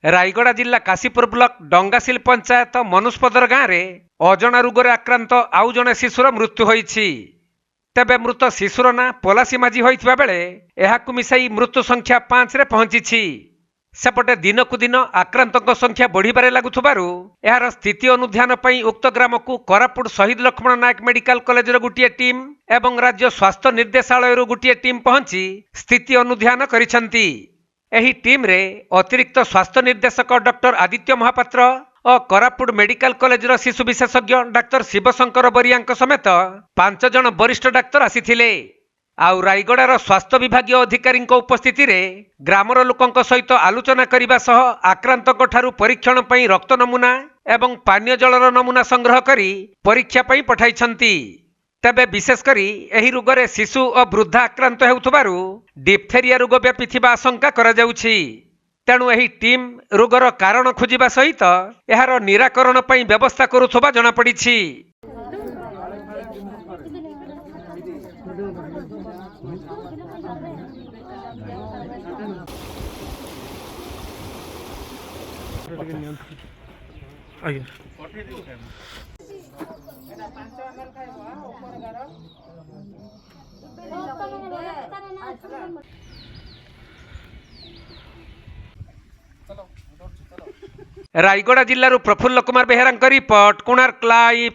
रायगड़ा जिला काशीपुर ब्लॉक डंगासिल पंचायत मनुष्पदर गाँव में अजणा रोगरे आक्रांत आउ जणे शिशुर मृत्यु होईछि। तेबे मृत शिशुर ना पलासी माझी होइथिबा बेले एहाकु मिसाई मृत्यु संख्या 5 रे पहुंचीछि। सेपटे दिनकु दिन आक्रांतक संख्या बढ़िबारे लागुथबारु एहार स्थिति अनुध्यान पई उक्त ग्राम को कोरापुट शहीद लक्ष्मण नायक मेडिकल कॉलेज रो गुटिए टीम एवं राज्य स्वास्थ्य निर्देशालय रो गुटिए टीम पहुंची स्थिति अनुध्यान करिसंती। एही टीम रे अतिरिक्त स्वास्थ्य निर्देशक डॉक्टर आदित्य महापात्र और कोरापुट मेडिकल कॉलेज रो शिशु विशेषज्ञ डाक्टर शिवशंकर बरिया समेत 5 जन वरिष्ठ डाक्तर आसीथिले। आउ रायगड़ार स्वास्थ्य विभाग अधिकारी उपस्थिति रे ग्रामर लोकों सहित आलोचना करने सह आक्रांतों ठारू परीक्षण पई रक्त नमूना एवं पानीय जलर नमूना संग्रह करी परीक्षा पई पठाइछंती। तेबे विशेषकर एही रोगरे शिशु और वृद्धा आक्रांत हेउथबारु डिप्थेरिया रोग व्यापीथिबा आशंका करा जाउछि। तेणु एही टीम रोगर कारण खोजिबा सहित एहार निराकरण पई व्यवस्था करुथबा जणा पड़िछि। रायगड़ा जिल्लारू प्रफुल्ल कुमार बेहेरा रिपोर्ट, कोणार्क लाइव।